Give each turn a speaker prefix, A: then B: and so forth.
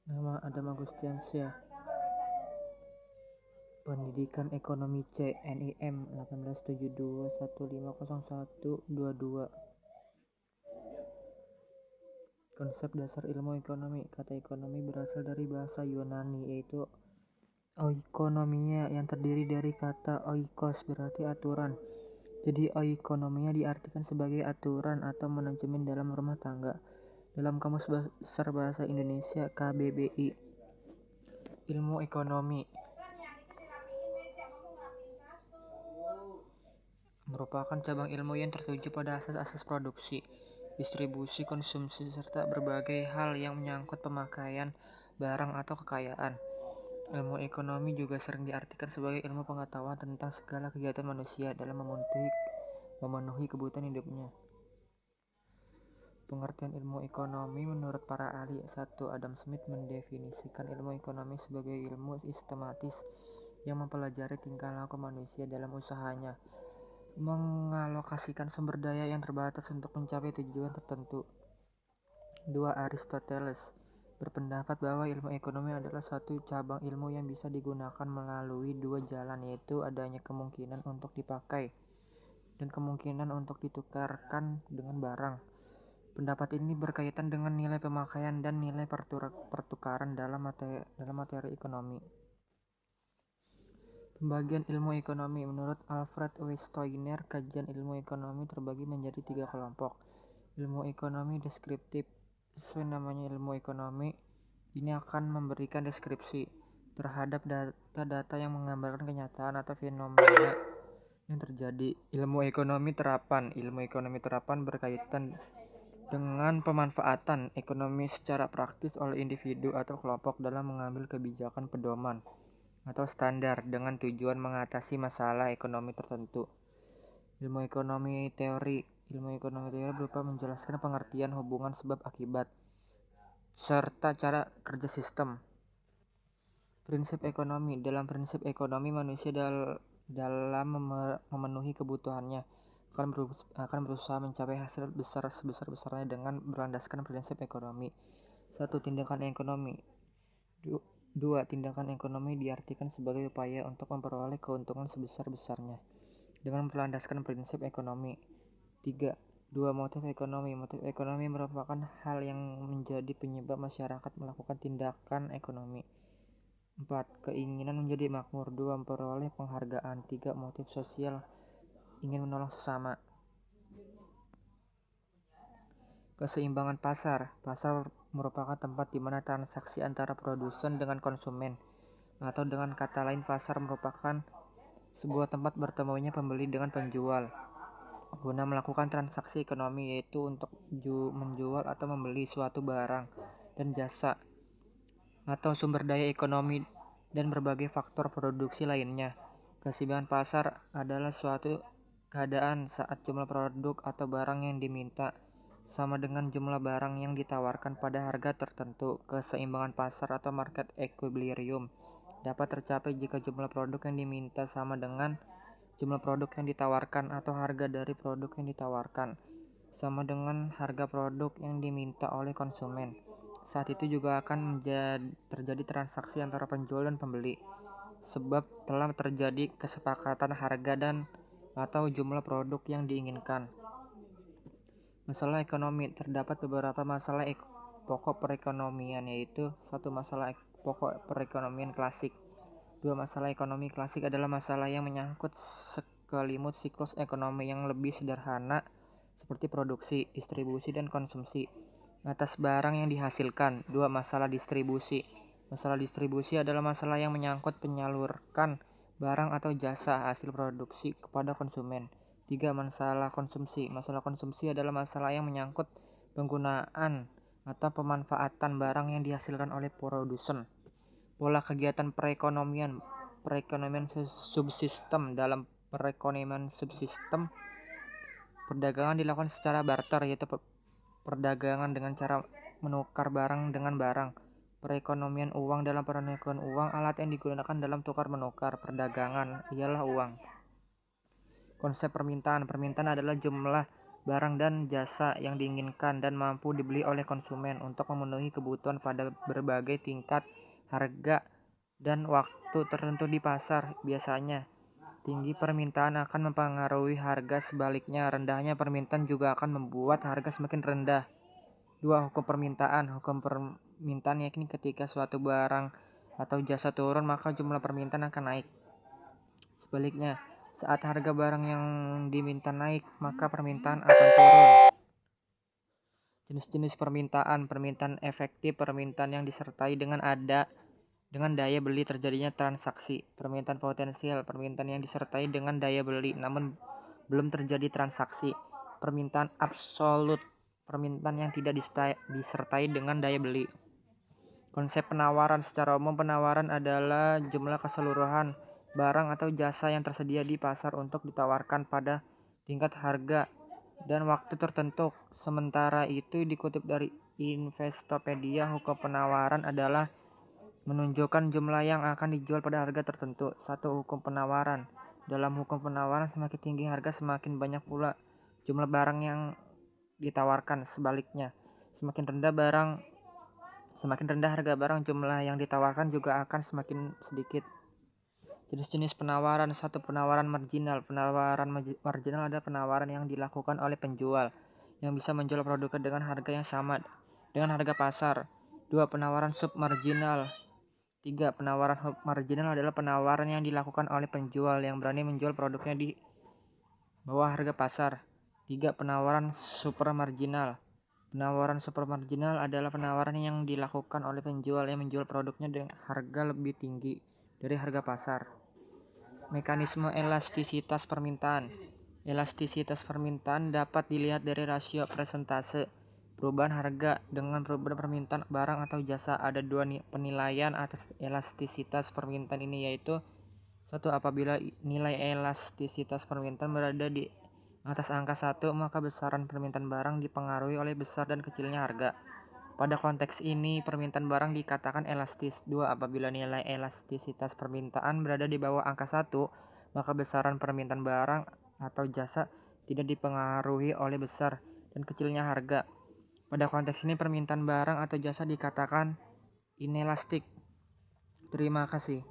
A: Nama Adam Agustiansyah. Pendidikan Ekonomi C. NIM 1872-1501-22. Konsep dasar ilmu ekonomi. Kata ekonomi berasal dari bahasa Yunani yaitu oikonomia yang terdiri dari kata oikos berarti aturan. Jadi oikonomia diartikan sebagai aturan atau manajemen dalam rumah tangga. Dalam Kamus Besar Bahasa Indonesia KBBI, ilmu ekonomi merupakan cabang ilmu yang tertuju pada asas-asas produksi, distribusi, konsumsi, serta berbagai hal yang menyangkut pemakaian barang atau kekayaan. Ilmu ekonomi juga sering diartikan sebagai ilmu pengetahuan tentang segala kegiatan manusia dalam memenuhi kebutuhan hidupnya. Pengertian ilmu ekonomi menurut para ahli. 1. Adam Smith mendefinisikan ilmu ekonomi sebagai ilmu sistematis yang mempelajari tingkah laku manusia dalam usahanya mengalokasikan sumber daya yang terbatas untuk mencapai tujuan tertentu. 2. Aristoteles berpendapat bahwa ilmu ekonomi adalah suatu cabang ilmu yang bisa digunakan melalui dua jalan, yaitu adanya kemungkinan untuk dipakai dan kemungkinan untuk ditukarkan dengan barang. Pendapat ini berkaitan dengan nilai pemakaian dan nilai pertukaran dalam materi ekonomi. Pembagian ilmu ekonomi. Menurut Alfred W. Stoigner, kajian ilmu ekonomi terbagi menjadi 3 kelompok. Ilmu ekonomi deskriptif. Sesuai namanya, ilmu ekonomi ini akan memberikan deskripsi terhadap data-data yang menggambarkan kenyataan atau fenomena yang terjadi. Ilmu ekonomi terapan. Ilmu ekonomi terapan berkaitan dengan pemanfaatan ekonomi secara praktis oleh individu atau kelompok dalam mengambil kebijakan pedoman atau standar dengan tujuan mengatasi masalah ekonomi tertentu. Ilmu ekonomi teori. Ilmu ekonomi teori berupa menjelaskan pengertian hubungan sebab akibat serta cara kerja sistem. Prinsip ekonomi. Dalam prinsip ekonomi, manusia dalam memenuhi kebutuhannya akan berusaha mencapai hasil besar sebesar-besarnya dengan berlandaskan prinsip ekonomi. 1. Tindakan ekonomi. 2. Tindakan ekonomi diartikan sebagai upaya untuk memperoleh keuntungan sebesar-besarnya dengan berlandaskan prinsip ekonomi. 3. 2. Motif ekonomi. Motif ekonomi merupakan hal yang menjadi penyebab masyarakat melakukan tindakan ekonomi. 4. Keinginan menjadi makmur. 2. Memperoleh penghargaan. 3. Motif sosial, ingin menolong sesama. Keseimbangan pasar. Pasar merupakan tempat di mana transaksi antara produsen dengan konsumen, atau dengan kata lain pasar merupakan sebuah tempat bertemunya pembeli dengan penjual guna melakukan transaksi ekonomi, yaitu untuk menjual atau membeli suatu barang dan jasa atau sumber daya ekonomi dan berbagai faktor produksi lainnya. Keseimbangan pasar adalah suatu keadaan saat jumlah produk atau barang yang diminta sama dengan jumlah barang yang ditawarkan pada harga tertentu. Keseimbangan pasar atau market equilibrium dapat tercapai jika jumlah produk yang diminta sama dengan jumlah produk yang ditawarkan atau harga dari produk yang ditawarkan sama dengan harga produk yang diminta oleh konsumen. Saat itu juga akan terjadi transaksi antara penjual dan pembeli, sebab telah terjadi kesepakatan harga dan atau jumlah produk yang diinginkan. Masalah ekonomi. Terdapat beberapa masalah pokok perekonomian, yaitu satu masalah pokok perekonomian klasik. Dua masalah ekonomi klasik adalah masalah yang menyangkut sekelimut siklus ekonomi yang lebih sederhana seperti produksi, distribusi, dan konsumsi atas barang yang dihasilkan. Dua masalah distribusi. Masalah distribusi adalah masalah yang menyangkut penyalurkan barang atau jasa hasil produksi kepada konsumen. Tiga, masalah konsumsi. Masalah konsumsi adalah masalah yang menyangkut penggunaan atau pemanfaatan barang yang dihasilkan oleh produsen. Pola kegiatan perekonomian. Perekonomian subsistem. Dalam perekonomian subsistem, perdagangan dilakukan secara barter, yaitu perdagangan dengan cara menukar barang dengan barang. Perekonomian uang. Dalam perekonomian uang, alat yang digunakan dalam tukar menukar perdagangan ialah uang. Konsep permintaan. Permintaan adalah jumlah barang dan jasa yang diinginkan dan mampu dibeli oleh konsumen untuk memenuhi kebutuhan pada berbagai tingkat harga dan waktu tertentu di pasar. Biasanya, tinggi permintaan akan mempengaruhi harga, sebaliknya rendahnya permintaan juga akan membuat harga semakin rendah. 2. Hukum permintaan. Hukum permintaan yakni ketika suatu barang atau jasa turun, maka jumlah permintaan akan naik. Sebaliknya, saat harga barang yang diminta naik, maka permintaan akan turun. Jenis-jenis permintaan. Permintaan efektif, permintaan yang disertai dengan daya beli, terjadinya transaksi. Permintaan potensial, permintaan yang disertai dengan daya beli namun belum terjadi transaksi. Permintaan absolut, permintaan yang tidak disertai dengan daya beli. Konsep penawaran. Secara umum, penawaran adalah jumlah keseluruhan barang atau jasa yang tersedia di pasar untuk ditawarkan pada tingkat harga dan waktu tertentu. Sementara itu, dikutip dari Investopedia, hukum penawaran adalah menunjukkan jumlah yang akan dijual pada harga tertentu. 1. Hukum penawaran. Dalam hukum penawaran, semakin tinggi harga, semakin banyak pula jumlah barang yang ditawarkan. Sebaliknya, semakin rendah harga barang, jumlah yang ditawarkan juga akan semakin sedikit. Jenis-jenis penawaran. 1. Penawaran marginal. Penawaran marginal adalah penawaran yang dilakukan oleh penjual yang bisa menjual produknya dengan harga yang sama dengan harga pasar. 2. Penawaran submarginal. 3. Penawaran marginal adalah penawaran yang dilakukan oleh penjual yang berani menjual produknya di bawah harga pasar. 3. Penawaran supermarginal. Penawaran supermarginal adalah penawaran yang dilakukan oleh penjual yang menjual produknya dengan harga lebih tinggi dari harga pasar. Mekanisme elastisitas permintaan. Elastisitas permintaan dapat dilihat dari rasio persentase perubahan harga dengan perubahan permintaan barang atau jasa. Ada dua penilaian atas elastisitas permintaan ini, yaitu 1. Apabila nilai elastisitas permintaan berada di atas angka 1, maka besaran permintaan barang dipengaruhi oleh besar dan kecilnya harga. Pada konteks ini, permintaan barang dikatakan elastis. 2. Apabila nilai elastisitas permintaan berada di bawah angka 1, maka besaran permintaan barang atau jasa tidak dipengaruhi oleh besar dan kecilnya harga. Pada konteks ini, permintaan barang atau jasa dikatakan inelastik. Terima kasih.